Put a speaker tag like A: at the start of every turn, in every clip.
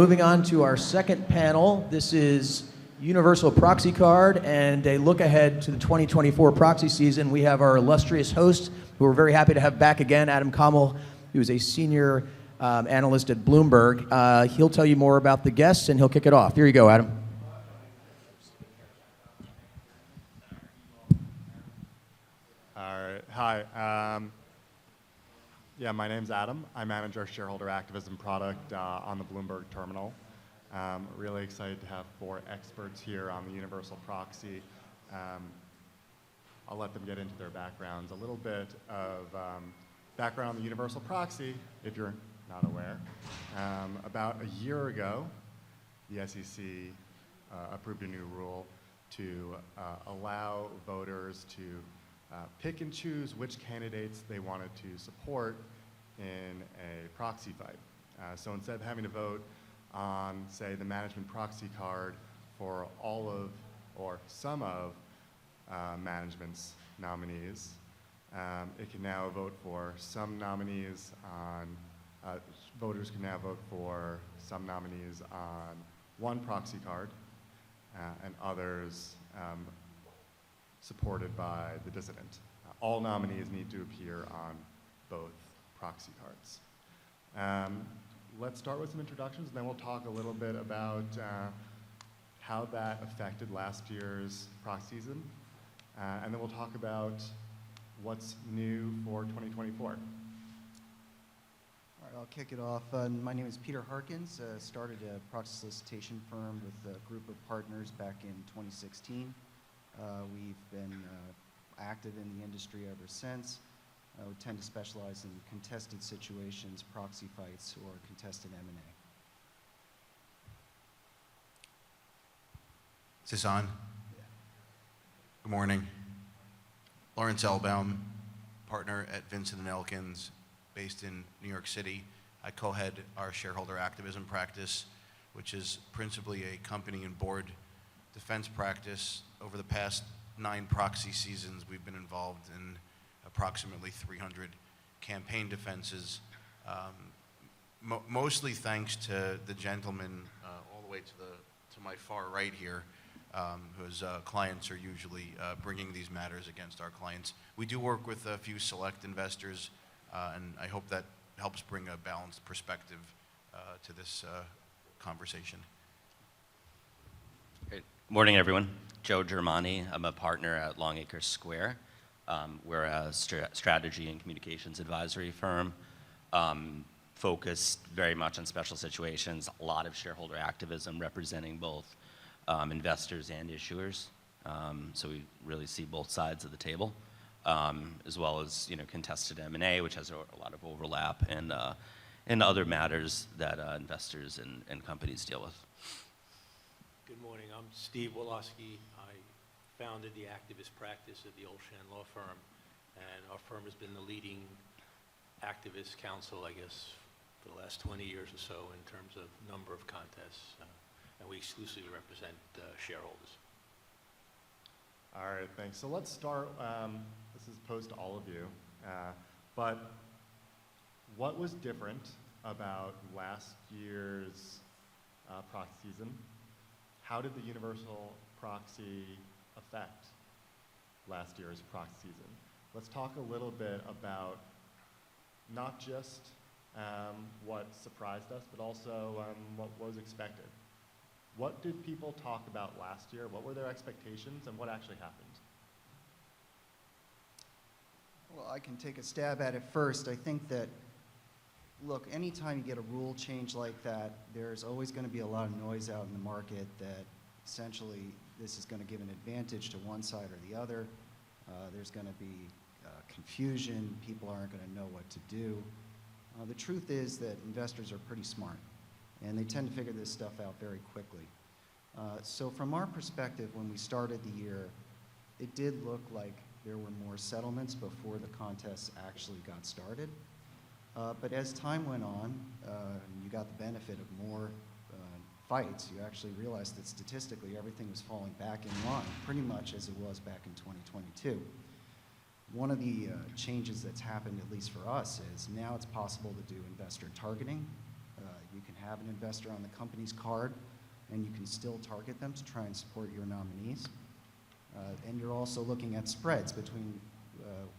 A: moving on to our second panel. This is Universal Proxy Card and a look ahead to the 2024 proxy season. We have our illustrious host, who we're very happy to have back again, Adam Kammel, who is a senior analyst at Bloomberg. He'll tell you more about the guests, and he'll kick it off. Here you go, Adam.
B: All right. Hi. Yeah, my name's Adam. I manage our shareholder activism product on the Bloomberg terminal. Really excited to have 4 experts here on the Universal Proxy. I'll let them get into their backgrounds. A little bit of background on the Universal Proxy, if you're not aware. About a year ago, the SEC approved a new rule to allow voters to pick and choose which candidates they wanted to support in a proxy fight. So instead of having to vote on, say, the management proxy card for all of or some of management's nominees, it can now vote for some nominees on, voters can now vote for some nominees on one proxy card and others supported by the dissident. All nominees need to appear on both proxy cards. Let's start with some introductions, and then we'll talk a little bit about how that affected last year's proxy season, and then we'll talk about what's new for 2024.
C: All right, I'll kick it off. My name is Peter Harkins. Started a proxy solicitation firm with a group of partners back in 2016. We've been active in the industry ever since. We tend to specialize in contested situations, proxy fights, or contested M&A.
D: Is this on?
C: Yeah.
D: Good morning. Lawrence Elbaum, partner at Vincent & Elkins, based in New York City. I co-head our shareholder activism practice, which is principally a company and board defense practice. Over the past 9 proxy seasons, we've been involved in approximately 300 campaign defenses, mostly thanks to the gentleman all the way to my far right here, whose clients are usually bringing these matters against our clients. We do work with a few select investors, and I hope that helps bring a balanced perspective to this conversation.
E: Great. Morning, everyone. Joe Germani. I'm a partner at Longacre Square. We're a strategy and communications advisory firm, focused very much on special situations, a lot of shareholder activism representing both investors and issuers. So we really see both sides of the table, as well as contested M&A, which has a lot of overlap, and other matters that investors and companies deal with.
F: Good morning. I'm Steve Wolosky. I founded the activist practice at the Olshan Law Firm, and our firm has been the leading activist counsel, I guess, for the last 20 years or so in terms of number of contests, and we exclusively represent shareholders.
B: All right, thanks. So let's start, this is posed to all of you, but what was different about last year's proxy season? How did the Universal Proxy affect last year's proxy season? Let's talk a little bit about not just what surprised us, but also what was expected. What did people talk about last year? What were their expectations, and what actually happened?
C: Well, I can take a stab at it first. I think that, look, anytime you get a rule change like that, there's always going to be a lot of noise out in the market that essentially this is going to give an advantage to one side or the other. There's going to be confusion. People aren't going to know what to do. The truth is that investors are pretty smart, and they tend to figure this stuff out very quickly. So from our perspective, when we started the year, it did look like there were more settlements before the contest actually got started. But as time went on, you got the benefit of more fights. You actually realized that statistically everything was falling back in line, pretty much as it was back in 2022. One of the changes that's happened, at least for us, is now it's possible to do investor targeting. You can have an investor on the company's card, and you can still target them to try and support your nominees. And you're also looking at spreads between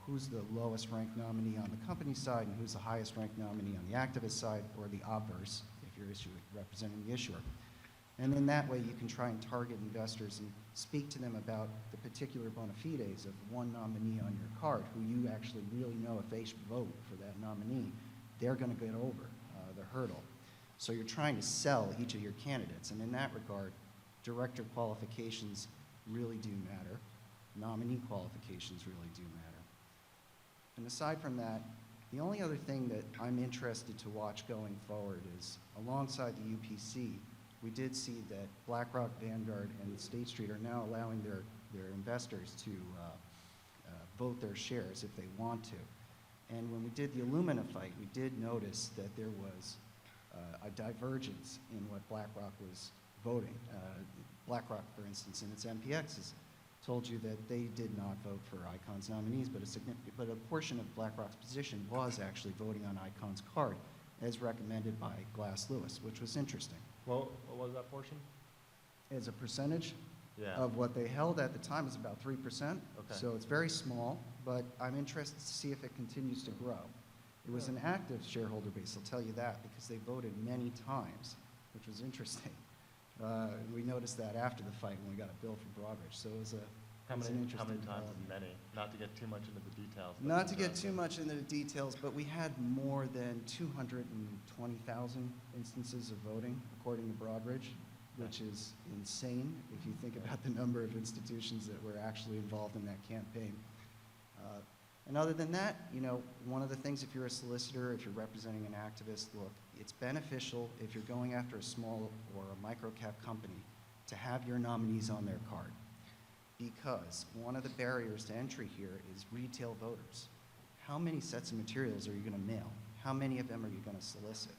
C: who's the lowest ranked nominee on the company side and who's the highest ranked nominee on the activist side, or the obverse if you're representing the issuer. And in that way, you can try and target investors and speak to them about the particular bona fides of one nominee on your card who you actually really know if they should vote for that nominee, they're going to get over the hurdle. So you're trying to sell each of your candidates. And in that regard, director qualifications really do matter. Nominee qualifications really do matter. And aside from that, the only other thing that I'm interested to watch going forward is, alongside the UPC, we did see that BlackRock, Vanguard, and State Street are now allowing their investors to vote their shares if they want to. And when we did the Illumina fight, we did notice that there was a divergence in what BlackRock was voting. BlackRock, for instance, in its MPXs, told you that they did not vote for Icon's nominees, but a portion of BlackRock's position was actually voting on Icon's card, as recommended by Glass Lewis, which was interesting.
G: Well, what was that portion?
C: As a percentage
G: Yeah.
C: of what they held at the time is about 3%.
G: Okay.
C: So it's very small, but I'm interested to see if it continues to grow. It was an active shareholder base, I'll tell you that, because they voted many times, which was interesting. We noticed that after the fight when we got a bill from Broadridge. So it was an
G: How many
C: interesting
G: times is
C: development.
G: many? Not to get too much into the details. but
C: Not to get too much into the details, but we had more than 220,000 instances of voting, according to Broadridge, which is insane if you think about the number of institutions that were actually involved in that campaign. And other than that, you know, one of the things, if you're a solicitor, if you're representing an activist, look, it's beneficial if you're going after a small or a micro-cap company to have your nominees on their card. Because one of the barriers to entry here is retail voters. How many sets of materials are you going to mail? How many of them are you going to solicit?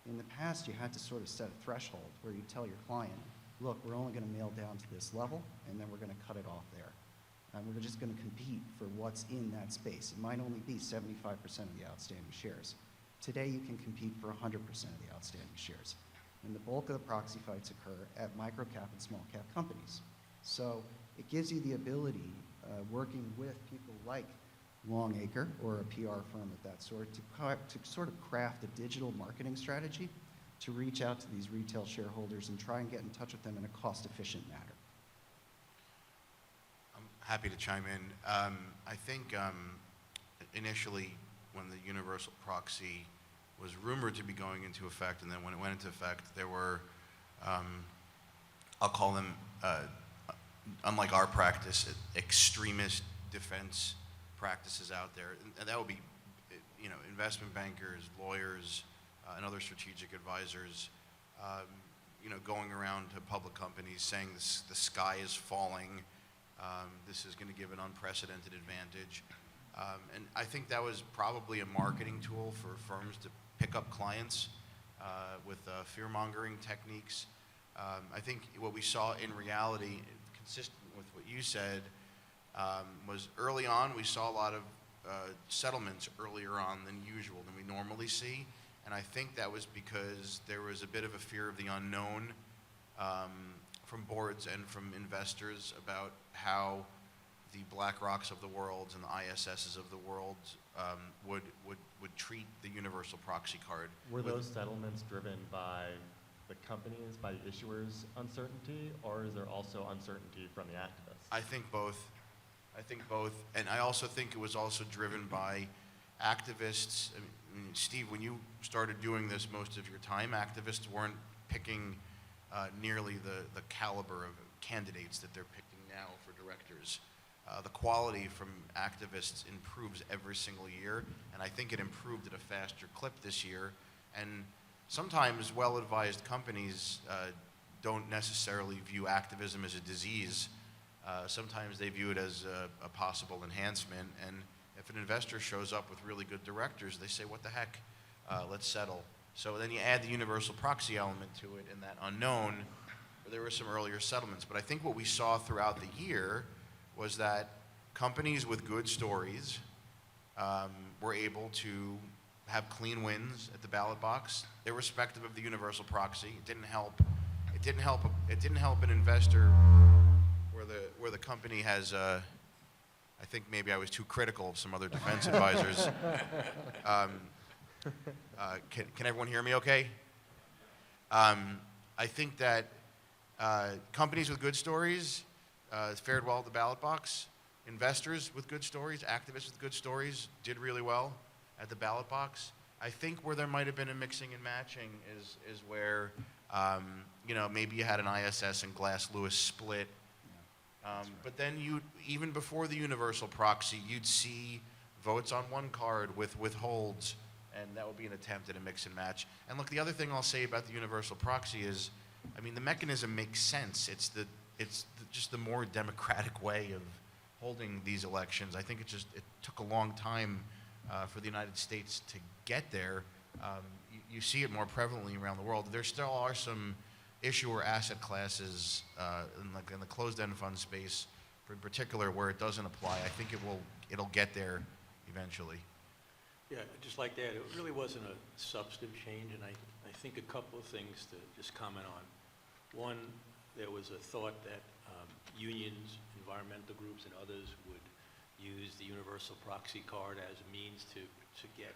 C: In the past, you had to sort of set a threshold where you tell your client, look, we're only going to mail down to this level, and then we're going to cut it off there. And we're just going to compete for what's in that space. It might only be 75% of the outstanding shares. Today, you can compete for 100% of the outstanding shares. And the bulk of the proxy fights occur at micro-cap and small-cap companies. So it gives you the ability, working with people like Longacre or a PR firm of that sort, to sort of craft a digital marketing strategy to reach out to these retail shareholders and try and get in touch with them in a cost-efficient manner.
D: I'm happy to chime in. I think initially when the universal proxy was rumored to be going into effect, and then when it went into effect, there were, I'll call them, unlike our practice, extremist defense practices out there. And that would be, you know, investment bankers, lawyers, and other strategic advisors, you know, going around to public companies saying the sky is falling. This is going to give an unprecedented advantage. And I think that was probably a marketing tool for firms to pick up clients with fear-mongering techniques. I think what we saw in reality, consistent with what you said, was early on we saw a lot of settlements earlier on than usual, than we normally see. And I think that was because there was a bit of a fear of the unknown from boards and from investors about how the BlackRocks of the world and the ISSs of the world would treat the universal proxy card.
G: Were those settlements driven by the companies, by issuers' uncertainty, or is there also uncertainty from the activists?
D: I think both. I think both. And I also think it was also driven by activists. I mean, Steve, when you started doing this most of your time, activists weren't picking nearly the caliber of candidates that they're picking now for directors. The quality from activists improves every single year, and I think it improved at a faster clip this year. And sometimes well-advised companies don't necessarily view activism as a disease. Sometimes they view it as a possible enhancement, and if an investor shows up with really good directors, they say, what the heck, let's settle. So then you add the universal proxy element to it and that unknown. There were some earlier settlements, but I think what we saw throughout the year was that companies with good stories were able to have clean wins at the ballot box, irrespective of the universal proxy. It didn't help. It didn't help. It didn't help an investor where the company has. I think maybe I was too critical of some other defense advisors. Can everyone hear me okay? I think that companies with good stories fared well at the ballot box. Investors with good stories, activists with good stories did really well at the ballot box. I think where there might have been a mixing and matching is where, maybe you had an ISS and Glass Lewis split. But then even before the universal proxy, you'd see votes on one card with withholds, and that would be an attempt at a mix and match. And look, the other thing I'll say about the universal proxy is, the mechanism makes sense. It's just the more democratic way of holding these elections. I think it took a long time for the United States to get there. You see it more prevalently around the world. There still are some issuer asset classes in the closed-end fund space, in particular, where it doesn't apply. I think it'll get there eventually.
F: Yeah, just like that, it really wasn't a substantive change, and I think a couple of things to just comment on. One, there was a thought that unions, environmental groups, and others would use the universal proxy card as a means to get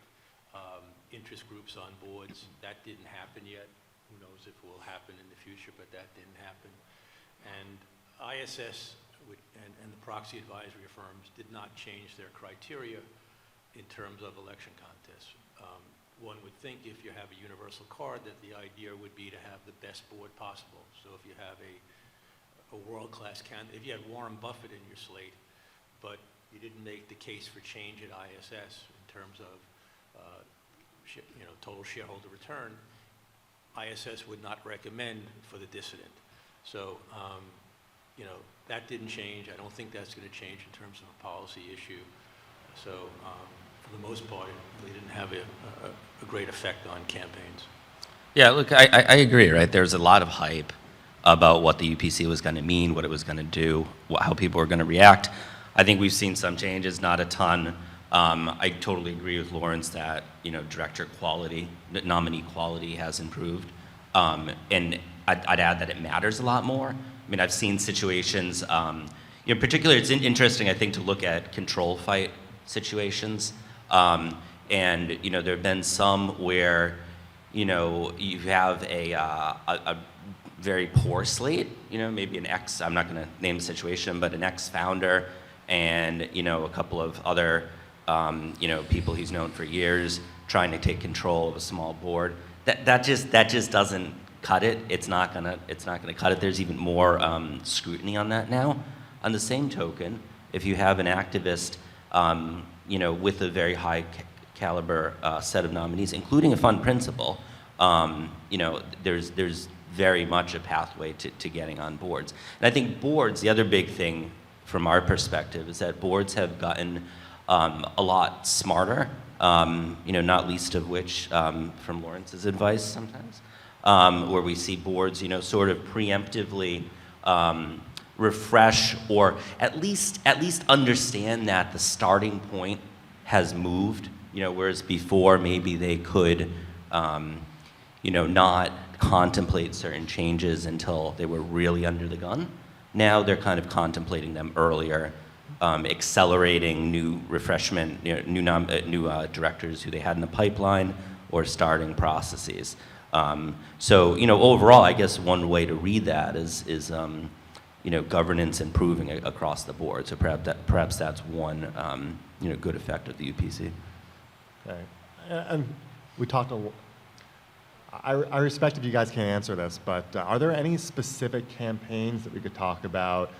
F: interest groups on boards. That didn't happen yet. Who knows if it will happen in the future, but that didn't happen. And ISS and the proxy advisory firms did not change their criteria in terms of election contests. One would think if you have a universal card that the idea would be to have the best board possible. So if you have a world-class candidate, if you had Warren Buffett in your slate, but you didn't make the case for change at ISS in terms of total shareholder return, ISS would not recommend for the dissident. So, that didn't change. I don't think that's going to change in terms of a policy issue. So, for the most part, it really didn't have a great effect on campaigns.
E: Yeah, look, I agree, right? There's a lot of hype about what the UPC was going to mean, what it was going to do, how people were going to react. I think we've seen some changes, not a ton. I totally agree with Lawrence that, director quality, nominee quality has improved. And I'd add that it matters a lot more. I've seen situations, particularly it's interesting, I think, to look at control fight situations. And, there have been some where, you have a very poor slate, maybe I'm not going to name the situation, but an ex-founder and, a couple of other, people he's known for years trying to take control of a small board. That just doesn't cut it. It's not gonna cut it. There's even more scrutiny on that now. On the same token, if you have an activist, with a very high caliber set of nominees, including a fund principal, there's very much a pathway to getting on boards. And I think boards, the other big thing from our perspective is that boards have gotten a lot smarter, not least of which from Lawrence's advice sometimes, where we see boards, sort of preemptively refresh or at least understand that the starting point has moved, whereas before maybe they could, not contemplate certain changes until they were really under the gun. Now they're kind of contemplating them earlier, accelerating new refreshment, new directors who they had in the pipeline, or starting processes. So overall, I guess one way to read that is governance improving across the board. So perhaps that's one good effect of the UPC.
G: Okay, and we talked I respect if you guys can't answer this, but are there any specific campaigns that we could talk about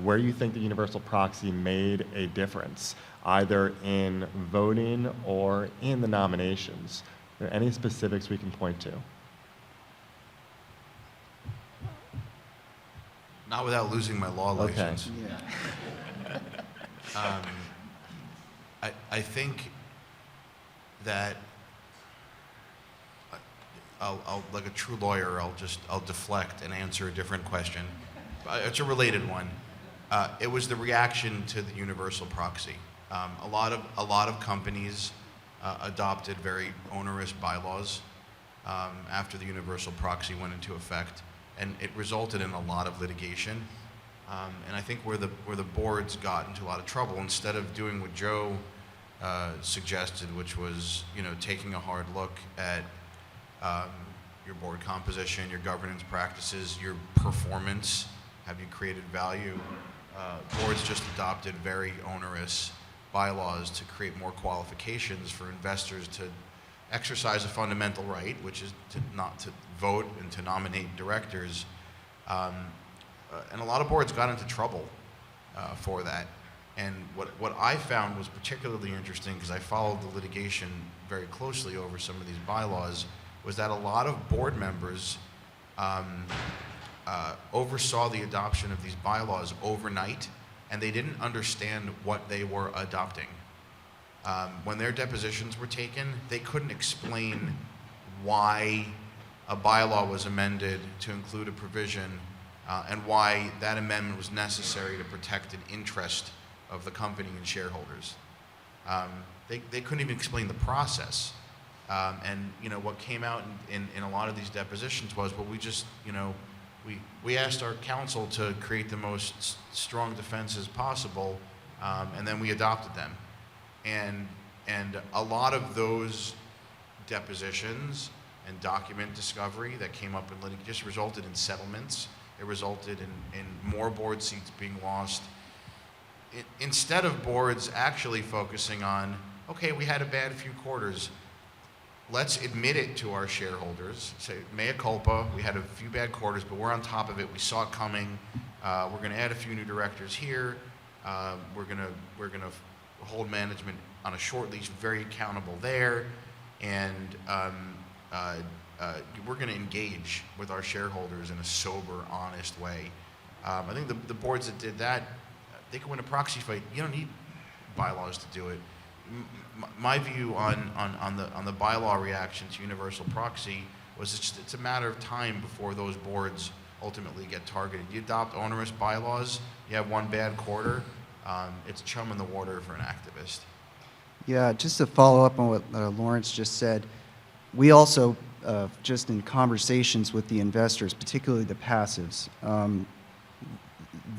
G: where you think the universal proxy made a difference, either in voting or in the nominations? Are there any specifics we can point to?
D: Not without losing my law license.
C: Yeah.
D: I think that I'll like a true lawyer, I'll deflect and answer a different question. It's a related one. It was the reaction to the universal proxy. A lot of companies adopted very onerous bylaws after the universal proxy went into effect, and it resulted in a lot of litigation. And I think where the boards got into a lot of trouble, instead of doing what Joe suggested, which was, you know, taking a hard look at your board composition, your governance practices, your performance, have you created value? Boards just adopted very onerous bylaws to create more qualifications for investors to exercise a fundamental right, which is not to vote and to nominate directors. And a lot of boards got into trouble for that. And what I found was particularly interesting, because I followed the litigation very closely over some of these bylaws, was that a lot of board members oversaw the adoption of these bylaws overnight, and they didn't understand what they were adopting. When their depositions were taken, they couldn't explain why a bylaw was amended to include a provision and why that amendment was necessary to protect an interest of the company and shareholders. They couldn't even explain the process. And you know, what came out in a lot of these depositions was, well, we just, you know, we asked our counsel to create the most strong defenses possible, and then we adopted them. And a lot of those depositions and document discovery that came up in litigation just resulted in settlements. It resulted in more board seats being lost. Instead of boards actually focusing on, okay, we had a bad few quarters, let's admit it to our shareholders, say, mea culpa, we had a few bad quarters, but we're on top of it, we saw it coming, we're gonna add a few new directors here, we're gonna hold management on a short leash, very accountable there, and we're going to engage with our shareholders in a sober, honest way. I think the boards that did that, they could win a proxy fight. You don't need bylaws to do it. My view on the bylaw reaction to universal proxy was it's a matter of time before those boards ultimately get targeted. You adopt onerous bylaws, you have one bad quarter, it's chum in the water for an activist.
C: Yeah, just to follow up on what Lawrence just said, we also, just in conversations with the investors, particularly the passives,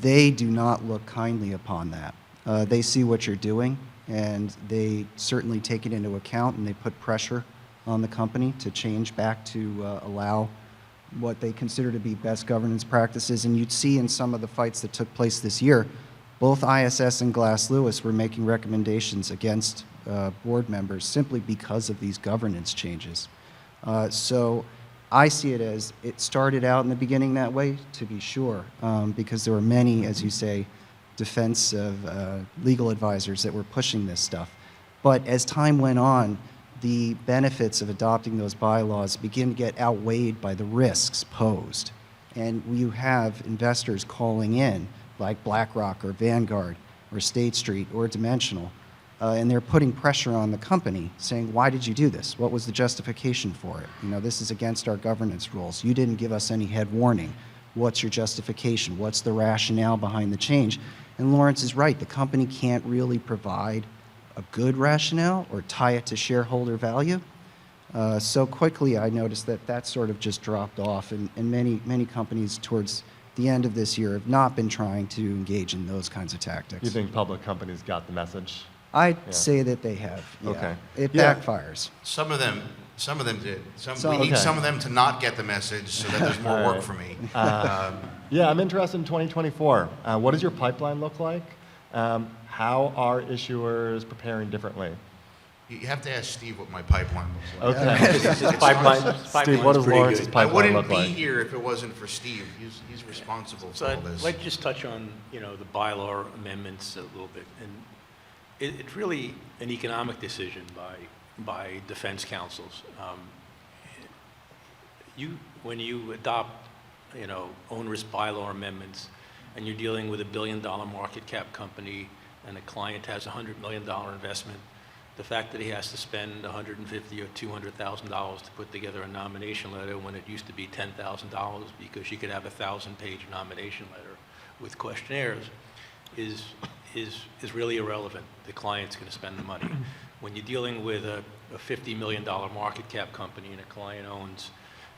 C: they do not look kindly upon that. They see what you're doing, and they certainly take it into account, and they put pressure on the company to change back to allow what they consider to be best governance practices. And you'd see in some of the fights that took place this year, both ISS and Glass Lewis were making recommendations against board members simply because of these governance changes. So I see it as it started out in the beginning that way, to be sure, because there were many, as you say, defensive legal advisors that were pushing this stuff. But as time went on, the benefits of adopting those bylaws begin to get outweighed by the risks posed. And you have investors calling in, like BlackRock or Vanguard or State Street or Dimensional, and they're putting pressure on the company, saying, why did you do this? What was the justification for it? You know, this is against our governance rules. You didn't give us any head warning. What's your justification? What's the rationale behind the change? And Lawrence is right. The company can't really provide a good rationale or tie it to shareholder value. So quickly, I noticed that sort of just dropped off, and many companies towards the end of this year have not been trying to engage in those kinds of tactics.
G: You think public companies got the message?
C: I'd say that they have. Yeah.
G: Okay.
C: It
G: Yeah.
C: backfires.
D: Some of them did.
C: Some-
D: We need
G: Okay.
D: some of them to not get the message so that there's more
G: All
D: work
G: right.
D: for me.
G: Yeah, I'm interested in 2024. What does your pipeline look like? How are issuers preparing differently?
D: You have to ask Steve what my pipeline looks like.
G: Okay.
F: His pipeline,
G: Steve, what does Lawrence's
D: I
G: pipeline
D: wouldn't
G: look
D: be
G: like?
D: here if it wasn't for Steve. He's responsible
F: So
D: for all
F: I'd
D: this.
F: like to just touch on, you know, the bylaw amendments a little bit. And it's really an economic decision by defense counsels. When you adopt, you know, onerous bylaw amendments, and you're dealing with $1 billion market cap company, and a client has a $100 million investment, the fact that he has to spend $150,000 or $200,000 to put together a nomination letter when it used to be $10,000 because you could have a 1,000-page nomination letter with questionnaires is really irrelevant. The client's going to spend the money. when you're dealing with a $50 million market cap company and a client owns,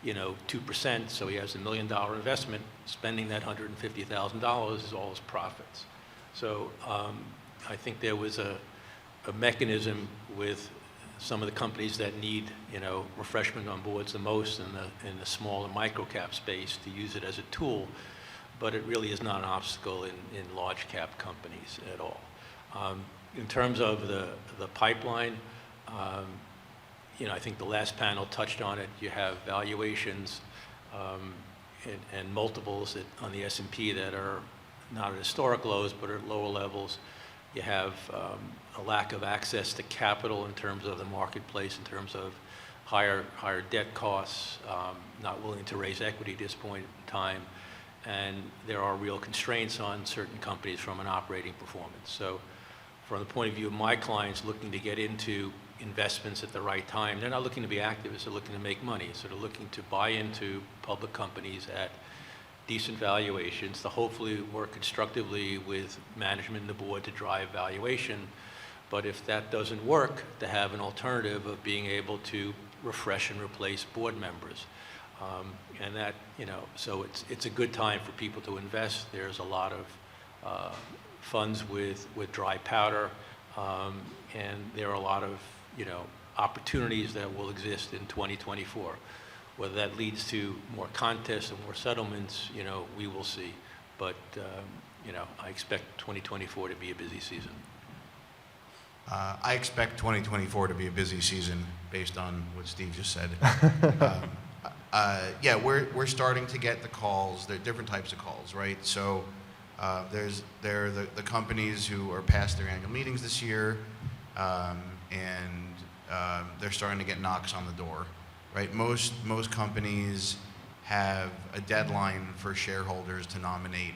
F: 2%, so he has $1 million investment, spending that $150,000 is all his profits. So I think there was a mechanism with some of the companies that need, refreshment on boards the most in the small and micro cap space to use it as a tool, but it really is not an obstacle in large cap companies at all. In terms of the pipeline, I think the last panel touched on it. You have valuations and multiples on the S&P that are not at historic lows, but at lower levels. You have a lack of access to capital in terms of the marketplace, in terms of higher debt costs, not willing to raise equity at this point in time, and there are real constraints on certain companies from an operating performance. So from the point of view of my clients looking to get into investments at the right time, they're not looking to be activists, they're looking to make money. So they're looking to buy into public companies at decent valuations to hopefully work constructively with management and the board to drive valuation. But if that doesn't work, to have an alternative of being able to refresh and replace board members. And that, so it's a good time for people to invest. There's a lot of funds with dry powder, and there are a lot of, opportunities that will exist in 2024. Whether that leads to more contests and more settlements, we will see. But, I expect 2024 to be a busy season.
D: I expect 2024 to be a busy season based on what Steve just said. Yeah, we're starting to get the calls. There are different types of calls, right? So there are the companies who are past their annual meetings this year, and they're starting to get knocks on the door, right? Most companies have a deadline for shareholders to nominate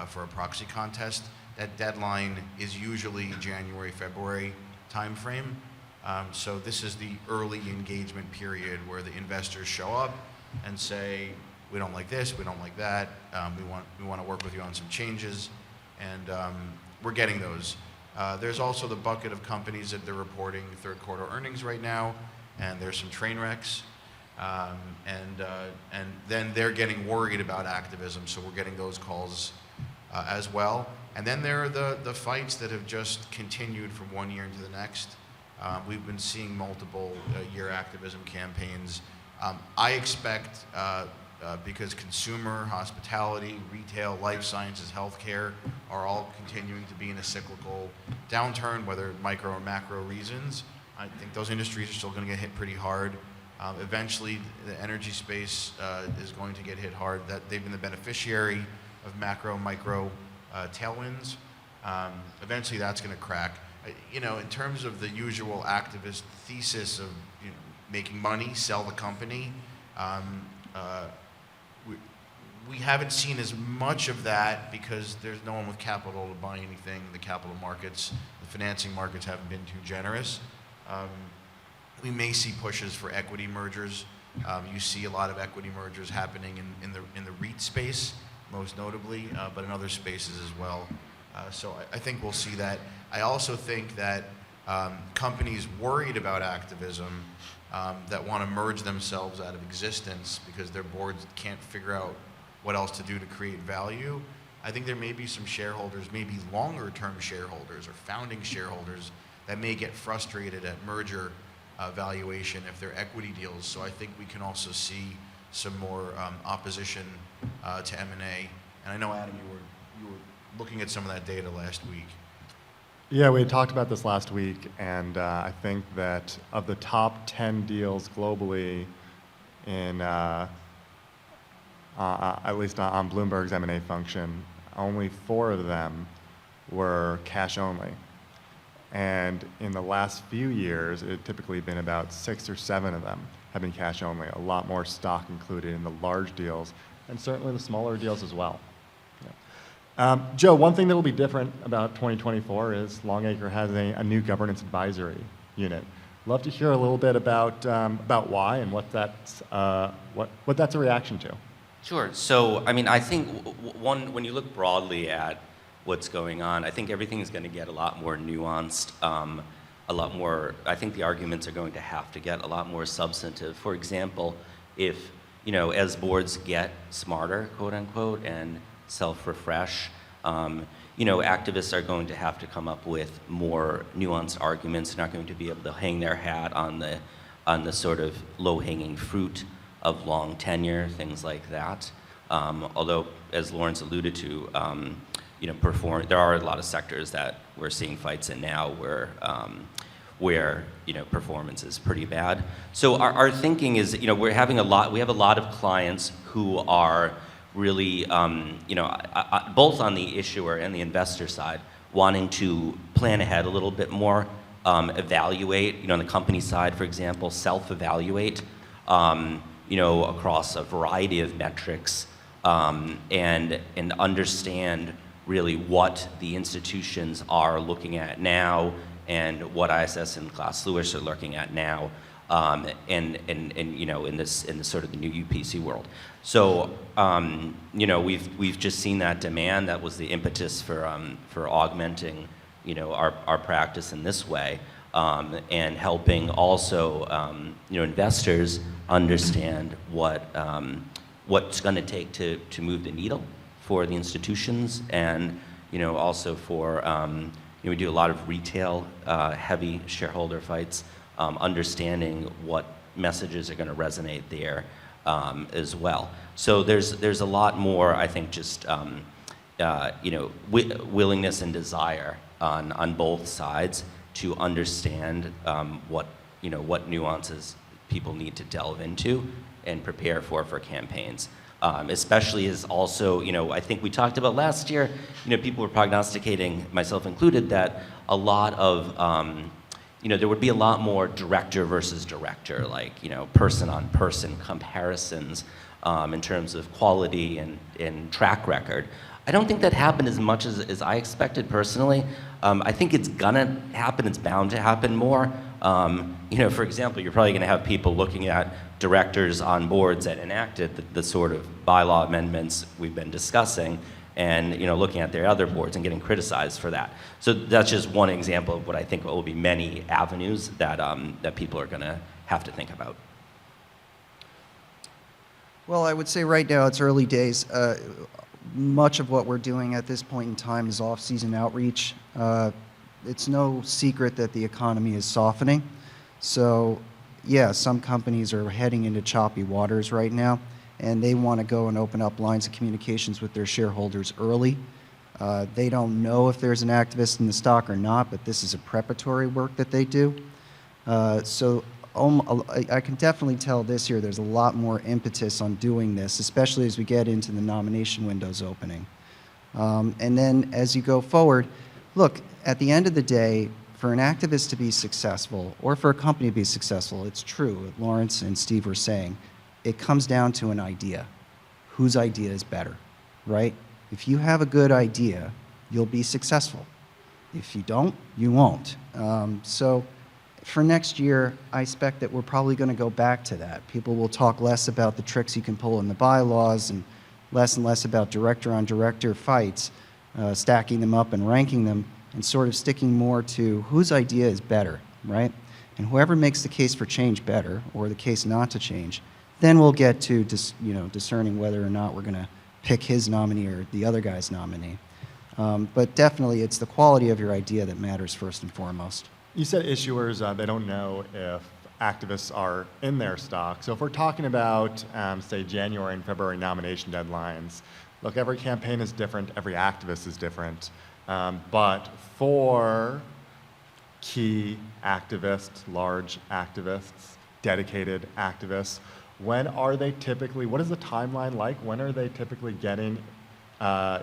D: for a proxy contest. That deadline is usually January, February timeframe. So this is the early engagement period where the investors show up and say, we don't like this, we don't like that, we want to work with you on some changes, and we're getting those. There's also the bucket of companies that they're reporting third quarter earnings right now, and there's some train wrecks, and then they're getting worried about activism, so we're getting those calls as well. And then there are the fights that have just continued from one year into the next. We've been seeing multiple year activism campaigns. I expect, because consumer, hospitality, retail, life sciences, healthcare are all continuing to be in a cyclical downturn, whether micro or macro reasons, I think those industries are still going to get hit pretty hard. Eventually, the energy space is going to get hit hard. That they've been the beneficiary of macro, micro tailwinds. Eventually, that's going to crack. In terms of the usual activist thesis of making money, sell the company, we haven't seen as much of that because there's no one with capital to buy anything. The capital markets, the financing markets haven't been too generous. We may see pushes for equity mergers. You see a lot of equity mergers happening in the REIT space, most notably, but in other spaces as well. So I think we'll see that. I also think that companies worried about activism that want to merge themselves out of existence because their boards can't figure out what else to do to create value. I think there may be some shareholders, maybe longer-term shareholders or founding shareholders that may get frustrated at merger valuation if they're equity deals. So I think we can also see some more opposition to M&A. And I know, Adam, you were looking at some of that data last week.
G: Yeah, we had talked about this last week, and I think that of the top 10 deals globally in, at least on Bloomberg's M&A function, only 4 of them were cash only. And in the last few years, it had typically been about 6 or 7 of them have been cash only, a lot more stock included in the large deals, and certainly the smaller deals as well. Joe, one thing that will be different about 2024 is Longacre has a new governance advisory unit. Love to hear a little bit about why and what that's a reaction to.
E: Sure. So, I think when you look broadly at what's going on, I think everything is going to get a lot more nuanced. a lot more, I think the arguments are going to have to get a lot more substantive. For example, if, as boards get smarter, quote unquote, and self-refresh, activists are going to have to come up with more nuanced arguments. They're not going to be able to hang their hat on the sort of low-hanging fruit of long tenure, things like that. Although, as Lawrence alluded to, there are a lot of sectors that we're seeing fights in now where performance is pretty bad. So our thinking is, we have a lot of clients who are really, both on the issuer and the investor side, wanting to plan ahead a little bit more, evaluate, on the company side, for example, self-evaluate, across a variety of metrics, and understand really what the institutions are looking at now and what ISS and Glass Lewis are looking at now, in this sort of the new UPC world. So, we've just seen that demand. That was the impetus for augmenting, our practice in this way, and helping also, investors understand what's going to take to move the needle for the institutions, and also for we do a lot of retail heavy shareholder fights, understanding what messages are going to resonate there as well. So there's a lot more, I think, just willingness and desire on both sides to understand what nuances people need to delve into and prepare for campaigns. Especially as also, I think we talked about last year, people were prognosticating, myself included, that a lot of, there would be a lot more director versus director, like, person-on-person comparisons in terms of quality and track record. I don't think that happened as much as I expected personally. I think it's gonna happen, it's bound to happen more. For example, you're probably gonna have people looking at directors on boards that enacted the sort of bylaw amendments we've been discussing, and looking at their other boards and getting criticized for that. So that's just one example of what I think will be many avenues that people are gonna have to think about.
C: Well, I would say right now it's early days. Much of what we're doing at this point in time is off-season outreach. It's no secret that the economy is softening. So, yeah, some companies are heading into choppy waters right now, and they want to go and open up lines of communications with their shareholders early. They don't know if there's an activist in the stock or not, but this is a preparatory work that they do. I can definitely tell this year there's a lot more impetus on doing this, especially as we get into the nomination windows opening. And then as you go forward, look, at the end of the day, for an activist to be successful, or for a company to be successful, it's true, what Lawrence and Steve were saying, it comes down to an idea. Whose idea is better, right? If you have a good idea, you'll be successful. If you don't, you won't. So for next year, I expect that we're probably going to go back to that. People will talk less about the tricks you can pull in the bylaws and less about director-on-director fights, stacking them up and ranking them, and sort of sticking more to whose idea is better, right? And whoever makes the case for change better, or the case not to change, then we'll get to discerning whether or not we're going to pick his nominee or the other guy's nominee. But definitely, it's the quality of your idea that matters first and foremost.
G: You said issuers, they don't know if activists are in their stock. So if we're talking about, say, January and February nomination deadlines, look, every campaign is different, every activist is different. But for key activists, large activists, dedicated activists, when are they typically, what is the timeline like? When are they typically getting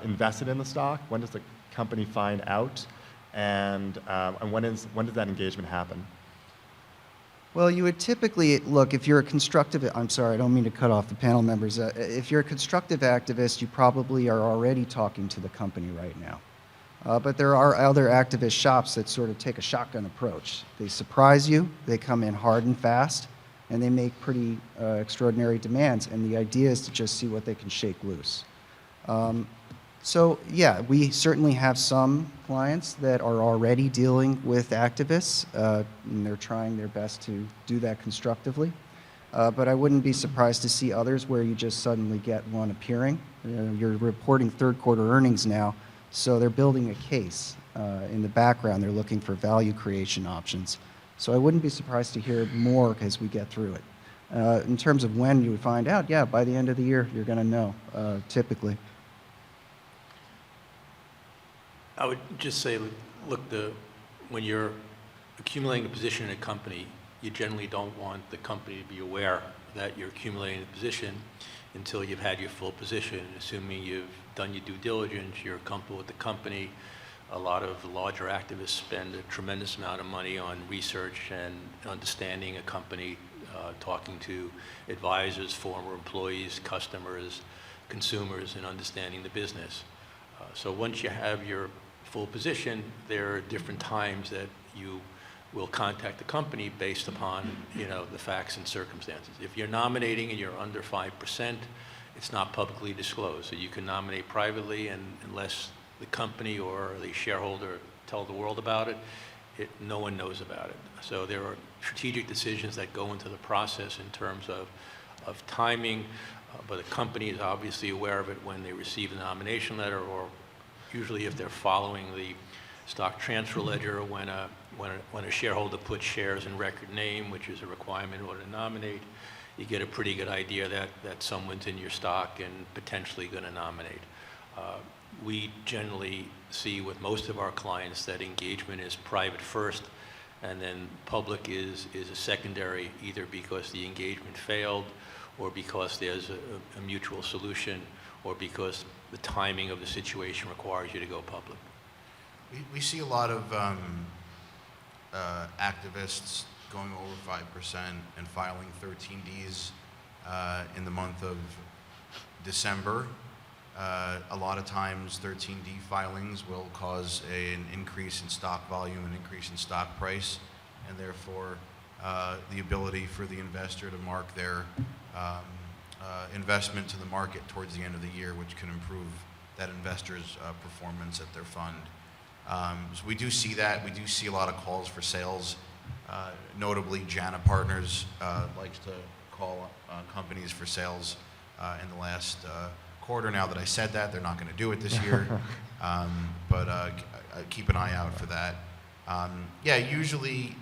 G: invested in the stock? When does the company find out? And when does that engagement happen?
C: Well, you would typically, look, if you're a constructive, I'm sorry, I don't mean to cut off the panel members. If you're a constructive activist, you probably are already talking to the company right now. But there are other activist shops that sort of take a shotgun approach. They surprise you, they come in hard and fast, and they make pretty extraordinary demands. And the idea is to just see what they can shake loose. So, yeah, we certainly have some clients that are already dealing with activists, and they're trying their best to do that constructively. But I wouldn't be surprised to see others where you just suddenly get one appearing. You're reporting third quarter earnings now, so they're building a case. In the background, they're looking for value creation options. So I wouldn't be surprised to hear more as we get through it. In terms of when you would find out, yeah, by the end of the year, you're going to know, typically.
F: I would just say, look, when you're accumulating a position in a company, you generally don't want the company to be aware that you're accumulating a position until you've had your full position. Assuming you've done your due diligence, you're comfortable with the company. A lot of the larger activists spend a tremendous amount of money on research and understanding a company, talking to advisors, former employees, customers, consumers, and understanding the business. So once you have your full position, there are different times that you will contact the company based upon, the facts and circumstances. If you're nominating and you're under 5%, it's not publicly disclosed. So you can nominate privately, and unless the company or the shareholder tell the world about it, no one knows about it. So there are strategic decisions that go into the process in terms of timing, but the company is obviously aware of it when they receive the nomination letter, or usually if they're following the stock transfer ledger when a shareholder puts shares in record name, which is a requirement in order to nominate, you get a pretty good idea that someone's in your stock and potentially going to nominate. We generally see with most of our clients that engagement is private first, and then public is a secondary, either because the engagement failed, or because there's a mutual solution, or because the timing of the situation requires you to go public.
D: We see a lot of activists going over 5% and filing 13Ds in the month of December. A lot of times 13D filings will cause an increase in stock volume, an increase in stock price, and therefore the ability for the investor to mark their investment to the market towards the end of the year, which can improve that investor's performance at their fund. So we do see that. We do see a lot of calls for sales. Notably, Jana Partners likes to call companies for sales in the last quarter. Now that I said that, they're not going to do it this year, but keep an eye out for that. Usually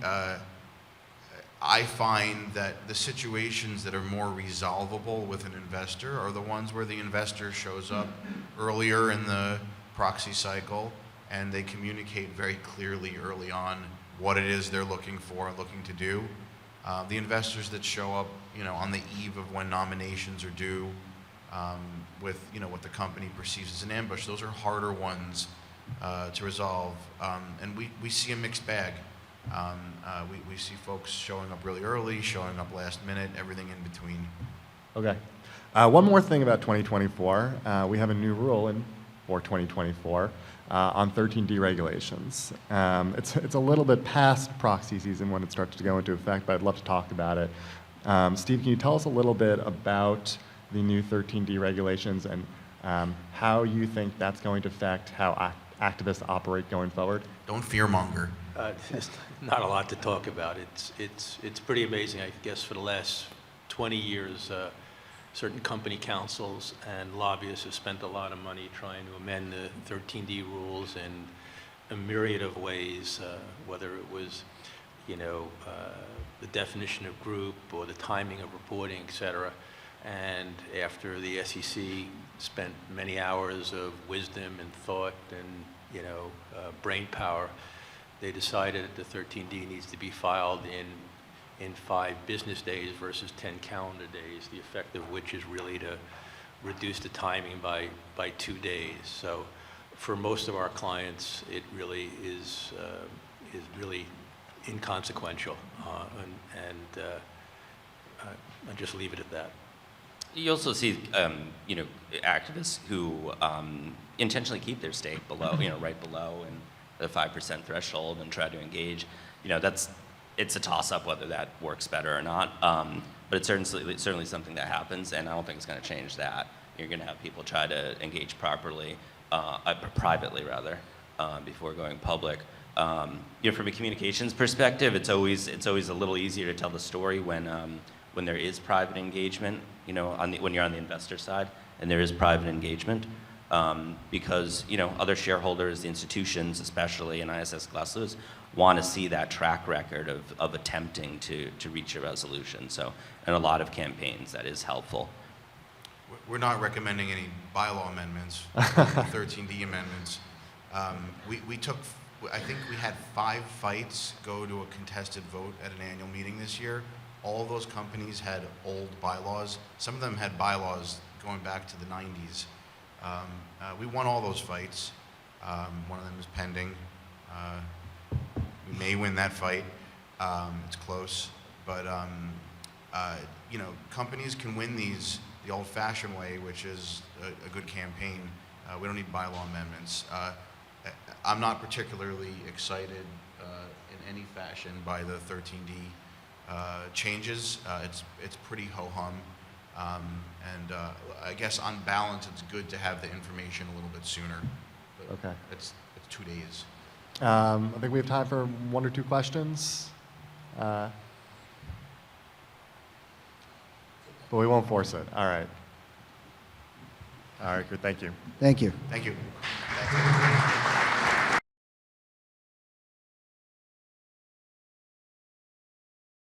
D: I find that the situations that are more resolvable with an investor are the ones where the investor shows up earlier in the proxy cycle and they communicate very clearly early on what it is they're looking for, looking to do. The investors that show up, on the eve of when nominations are due, with what the company perceives as an ambush, those are harder ones to resolve, and we see a mixed bag. We see folks showing up really early, showing up last minute, everything in between.
G: Okay. One more thing about 2024. We have a new rule for 2024 on 13D regulations. It's a little bit past proxy season when it starts to go into effect, but I'd love to talk about it. Steve, can you tell us a little bit about the new 13D regulations and how you think that's going to affect how activists operate going forward?
D: Don't fearmonger.
F: There's not a lot to talk about. It's pretty amazing. I guess for the last 20 years, certain company councils and lobbyists have spent a lot of money trying to amend the 13D rules in a myriad of ways, whether it was, the definition of group or the timing of reporting, et cetera. And after the SEC spent many hours of wisdom and thought and, brain power, they decided that the 13D needs to be filed in 5 business days versus 10 calendar days, the effect of which is really to reduce the timing by 2 days. So for most of our clients, it really is really inconsequential, and I'll just leave it at that.
E: You also see, activists who intentionally keep their stake below, right below and the 5% threshold and try to engage. It's a toss-up whether that works better or not. But it's certainly something that happens, and I don't think it's going to change that. You're going to have people try to engage properly, privately rather, before going public. From a communications perspective, it's always a little easier to tell the story when there is private engagement. When you're on the investor side and there is private engagement, because other shareholders, the institutions, especially in ISS Glass Lewis, want to see that track record of attempting to reach a resolution. So, in a lot of campaigns, that is helpful.
D: We're not recommending any bylaw amendments, 13D amendments. I think we had 5 fights go to a contested vote at an annual meeting this year. All of those companies had old bylaws. Some of them had bylaws going back to the 90s. We won all those fights. One of them is pending. We may win that fight. It's close. But, companies can win these the old-fashioned way, which is a good campaign. We don't need bylaw amendments. I'm not particularly excited in any fashion by the 13D changes. It's pretty ho-hum. I guess on balance, it's good to have the information a little bit sooner. But
G: Okay.
D: It's 2 days.
G: I think we have time for 1 or 2 questions. But we won't force it. All right. All right, good. Thank you.
C: Thank you.
D: Thank you.